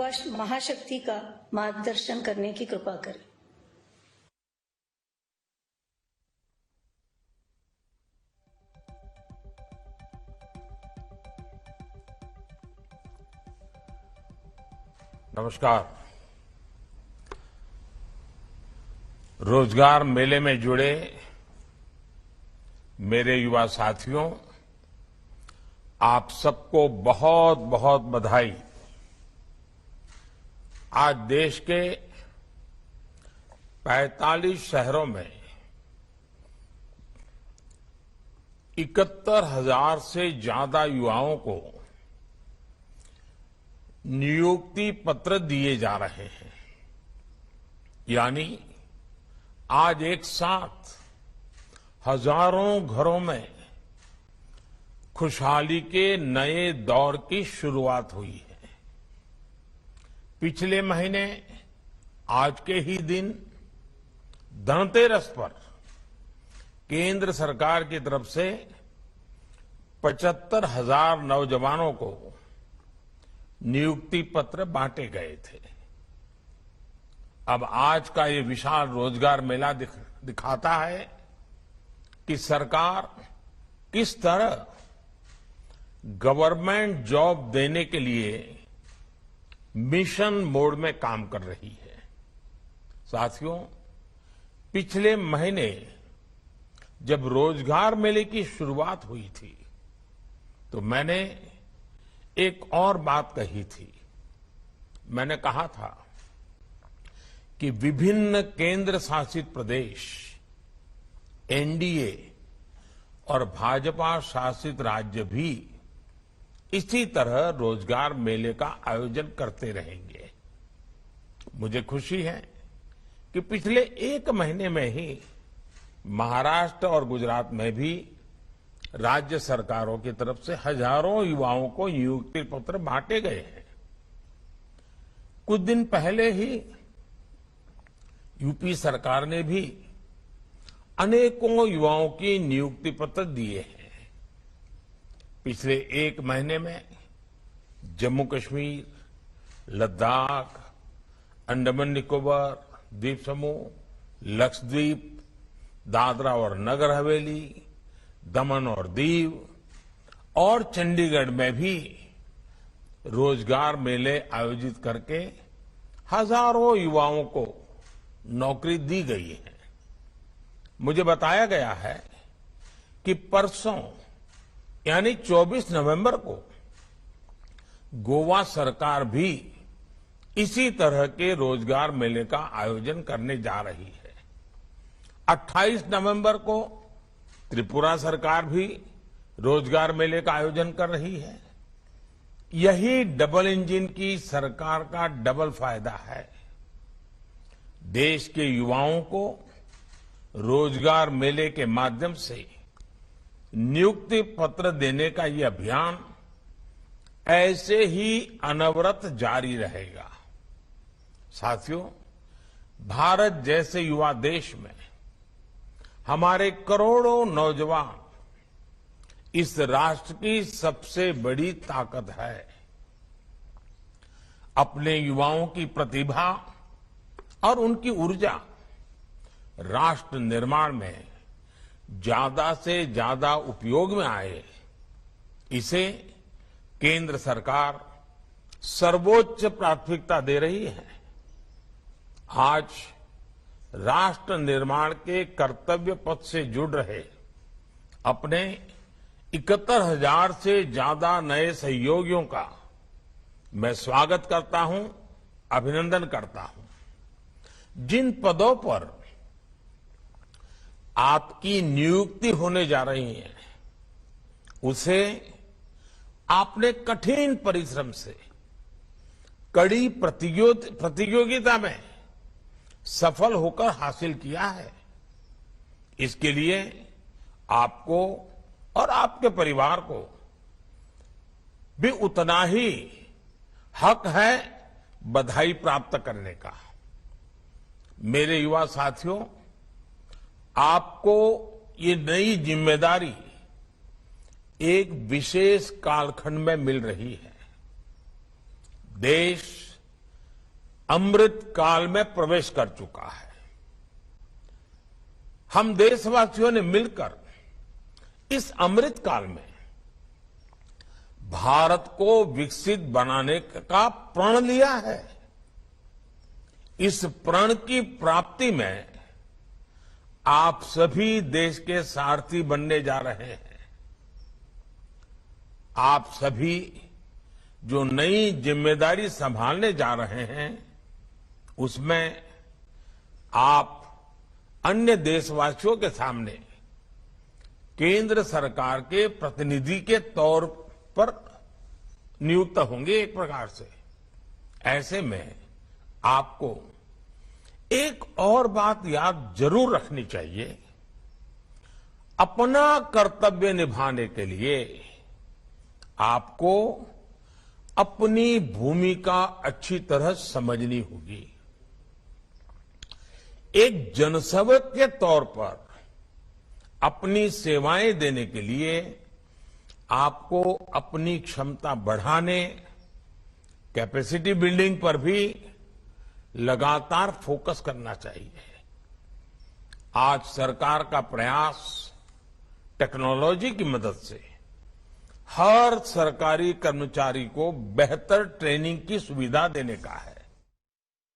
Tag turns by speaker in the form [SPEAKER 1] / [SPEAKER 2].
[SPEAKER 1] युवा महाशक्ति का मार्गदर्शन करने की कृपा करें।
[SPEAKER 2] नमस्कार। रोजगार मेले में जुड़े मेरे युवा साथियों, आप सबको बहुत बहुत बधाई। आज देश के 45 शहरों में 71,000 से ज्यादा युवाओं को नियुक्ति पत्र दिए जा रहे हैं। यानी आज एक साथ हजारों घरों में खुशहाली के नए दौर की शुरुआत हुई है। पिछले महीने आज के ही दिन धनतेरस पर केंद्र सरकार की तरफ से 75,000 नौजवानों को नियुक्ति पत्र बांटे गए थे। अब आज का ये विशाल रोजगार मेला दिखाता है कि सरकार किस तरह गवर्नमेंट जॉब देने के लिए मिशन मोड में काम कर रही है। साथियों, पिछले महीने जब रोजगार मेले की शुरुआत हुई थी तो मैंने एक और बात कही थी। मैंने कहा था कि विभिन्न केंद्र शासित प्रदेश, एनडीए और भाजपा शासित राज्य भी इसी तरह रोजगार मेले का आयोजन करते रहेंगे। मुझे खुशी है कि पिछले एक महीने में ही महाराष्ट्र और गुजरात में भी राज्य सरकारों की तरफ से हजारों युवाओं को नियुक्ति पत्र बांटे गए हैं। कुछ दिन पहले ही यूपी सरकार ने भी अनेकों युवाओं की नियुक्ति पत्र दिए हैं। पिछले एक महीने में जम्मू कश्मीर, लद्दाख, अंडमान निकोबार द्वीप समूह, लक्षद्वीप, दादरा और नगर हवेली, दमन और दीव और चंडीगढ़ में भी रोजगार मेले आयोजित करके हजारों युवाओं को नौकरी दी गई है। मुझे बताया गया है कि परसों यानी 24 नवंबर को गोवा सरकार भी इसी तरह के रोजगार मेले का आयोजन करने जा रही है। 28 नवंबर को त्रिपुरा सरकार भी रोजगार मेले का आयोजन कर रही है। यही डबल इंजन की सरकार का डबल फायदा है। देश के युवाओं को रोजगार मेले के माध्यम से नियुक्ति पत्र देने का ये अभियान ऐसे ही अनवरत जारी रहेगा। साथियों, भारत जैसे युवा देश में हमारे करोड़ों नौजवान इस राष्ट्र की सबसे बड़ी ताकत है। अपने युवाओं की प्रतिभा और उनकी ऊर्जा राष्ट्र निर्माण में ज्यादा से ज्यादा उपयोग में आए, इसे केंद्र सरकार सर्वोच्च प्राथमिकता दे रही है। आज राष्ट्र निर्माण के कर्तव्य पथ से जुड़ रहे अपने 71,000 से ज्यादा नए सहयोगियों का मैं स्वागत करता हूं, अभिनंदन करता हूं। जिन पदों पर आपकी नियुक्ति होने जा रही है, उसे आपने कठिन परिश्रम से कड़ी प्रतियोगिता में सफल होकर हासिल किया है। इसके लिए आपको और आपके परिवार को भी उतना ही हक है बधाई प्राप्त करने का। मेरे युवा साथियों, आपको ये नई जिम्मेदारी एक विशेष कालखंड में मिल रही है। देश अमृत काल में प्रवेश कर चुका है। हम देशवासियों ने मिलकर इस अमृत काल में भारत को विकसित बनाने का प्रण लिया है। इस प्रण की प्राप्ति में आप सभी देश के सारथी बनने जा रहे हैं। आप सभी जो नई जिम्मेदारी संभालने जा रहे हैं, उसमें आप अन्य देशवासियों के सामने केंद्र सरकार के प्रतिनिधि के तौर पर नियुक्त होंगे एक प्रकार से। ऐसे में आपको एक और बात याद जरूर रखनी चाहिए। अपना कर्तव्य निभाने के लिए आपको अपनी भूमिका अच्छी तरह समझनी होगी। एक जनसेवक के तौर पर अपनी सेवाएं देने के लिए आपको अपनी क्षमता बढ़ाने, कैपेसिटी बिल्डिंग पर भी लगातार फोकस करना चाहिए। आज सरकार का प्रयास टेक्नोलॉजी की मदद से हर सरकारी कर्मचारी को बेहतर ट्रेनिंग की सुविधा देने का है।